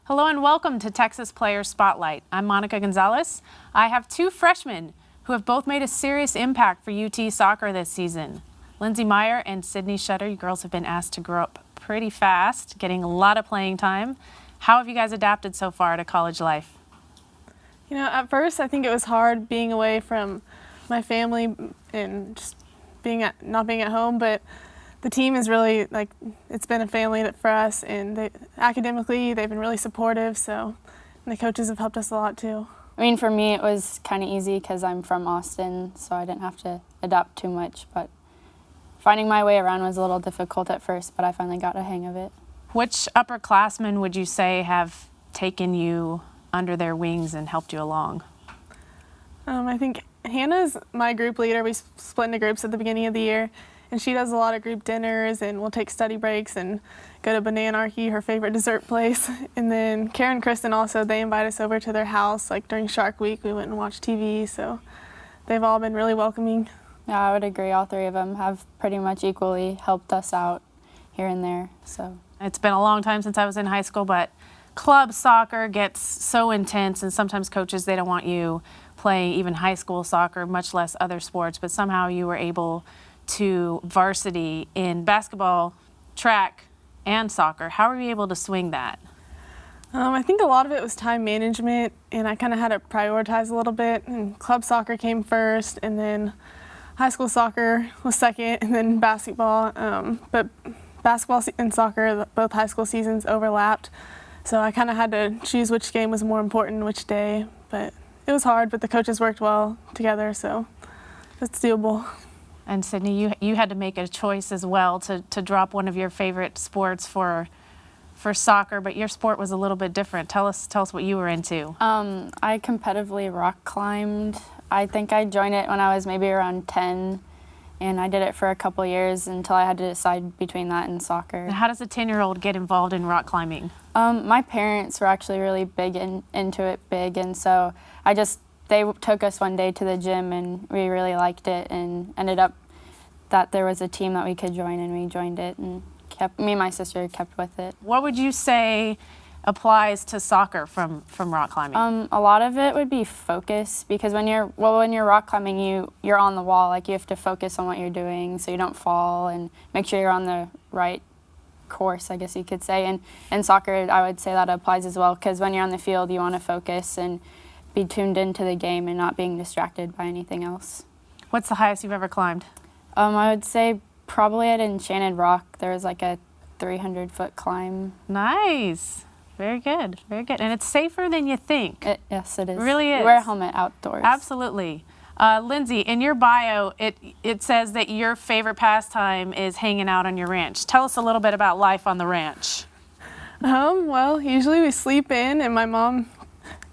Hello and welcome to Texas Players Spotlight. I'm Monica Gonzalez. I have two freshmen who have both made a serious impact for UT soccer this season. Lindsey Meyer and Sydney Shutter, you girls have been asked to grow up pretty fast, getting a lot of playing time. How have you guys adapted so far to college life? You know, at first I think it was hard being away from my family and just not being at home, but the team is really, it's been a family for us, and academically they've been really supportive, so the coaches have helped us a lot too. I mean, for me it was kind of easy because I'm from Austin, so I didn't have to adapt too much, but finding my way around was a little difficult at first, but I finally got a hang of it. Which upperclassmen would you say have taken you under their wings and helped you along? I think Hannah's my group leader. We split into groups at the beginning of the year, and she does a lot of group dinners, and we'll take study breaks and go to Bananarchy, her favorite dessert place. And then Karen and Kristen also, they invite us over to their house. Like during Shark Week, we went and watched TV, so they've all been really welcoming. Yeah, I would agree. All three of them have pretty much equally helped us out here and there. So it's been a long time since I was in high school, but club soccer gets so intense, and sometimes coaches, they don't want you playing even high school soccer, much less other sports, but somehow you were able to varsity in basketball, track, and soccer. How were you able to swing that? I think a lot of it was time management, and I kind of had to prioritize a little bit. And club soccer came first, and then high school soccer was second, and then basketball. But basketball and soccer, both high school seasons overlapped, so I kind of had to choose which game was more important which day. But it was hard, but the coaches worked well together, so it's doable. And Sydney, you had to make a choice as well to drop one of your favorite sports for soccer, but your sport was a little bit different. Tell us what you were into. I competitively rock climbed. I think I joined it when I was maybe around 10, and I did it for a couple years until I had to decide between that and soccer. And how does a 10-year-old get involved in rock climbing? My parents were actually really big into it, and so they took us one day to the gym, and we really liked it, and ended up that there was a team that we could join, and we joined it, and me and my sister kept with it. What would you say applies to soccer from rock climbing? A lot of it would be focus, because when you're rock climbing, you're on the wall. Like, you have to focus on what you're doing so you don't fall, and make sure you're on the right course, I guess you could say. And soccer, I would say that applies as well, because when you're on the field, you want to focus and be tuned into the game and not being distracted by anything else. What's the highest you've ever climbed? I would say probably at Enchanted Rock. There was like a 300-foot climb. Nice. Very good. Very good. And it's safer than you think. Yes, it is. It really is. You wear a helmet outdoors. Absolutely. Lindsey, in your bio, it says that your favorite pastime is hanging out on your ranch. Tell us a little bit about life on the ranch. Well, usually we sleep in, and my mom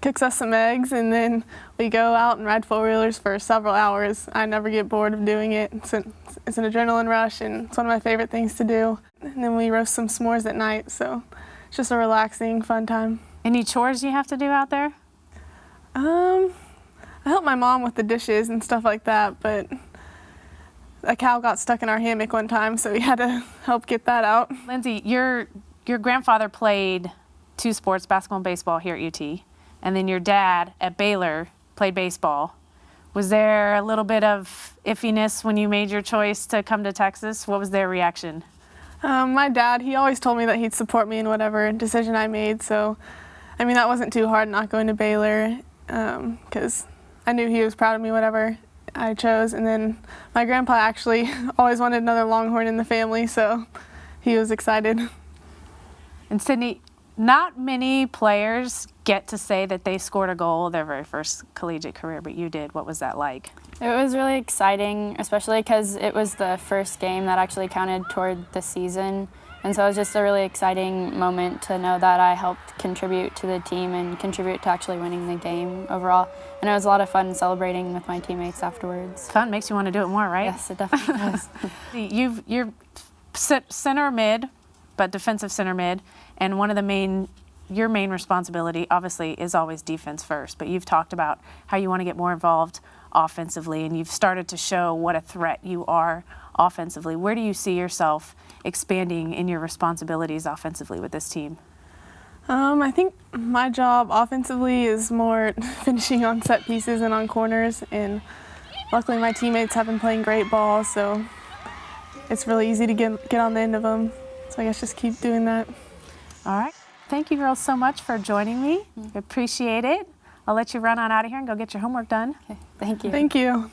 cooks us some eggs, and then we go out and ride four-wheelers for several hours. I never get bored of doing it. It's an adrenaline rush, and it's one of my favorite things to do. And then we roast some s'mores at night, so it's just a relaxing, fun time. Any chores you have to do out there? I help my mom with the dishes and stuff like that, but a cow got stuck in our hammock one time, so we had to help get that out. Lindsey, your grandfather played two sports, basketball and baseball, here at UT, and then your dad at Baylor played baseball. Was there a little bit of iffiness when you made your choice to come to Texas? What was their reaction? My dad, he always told me that he'd support me in whatever decision I made, so I mean, that wasn't too hard not going to Baylor, because I knew he was proud of me whatever I chose. And then my grandpa actually always wanted another Longhorn in the family, so he was excited. And Sydney, not many players get to say that they scored a goal their very first collegiate career, but you did. What was that like? It was really exciting, especially because it was the first game that actually counted toward the season. And so it was just a really exciting moment to know that I helped contribute to the team and contribute to actually winning the game overall. And it was a lot of fun celebrating with my teammates afterwards. Fun, makes you want to do it more, right? Yes, it definitely does. You're center mid, but defensive center mid, and your main responsibility, obviously, is always defense first. But you've talked about how you want to get more involved offensively, and you've started to show what a threat you are offensively. Where do you see yourself expanding in your responsibilities offensively with this team? I think my job offensively is more finishing on set pieces and on corners, and luckily my teammates have been playing great ball, so it's really easy to get on the end of them. So I guess just keep doing that. All right. Thank you girls so much for joining me. Appreciate it. I'll let you run on out of here and go get your homework done. Okay, thank you. Thank you.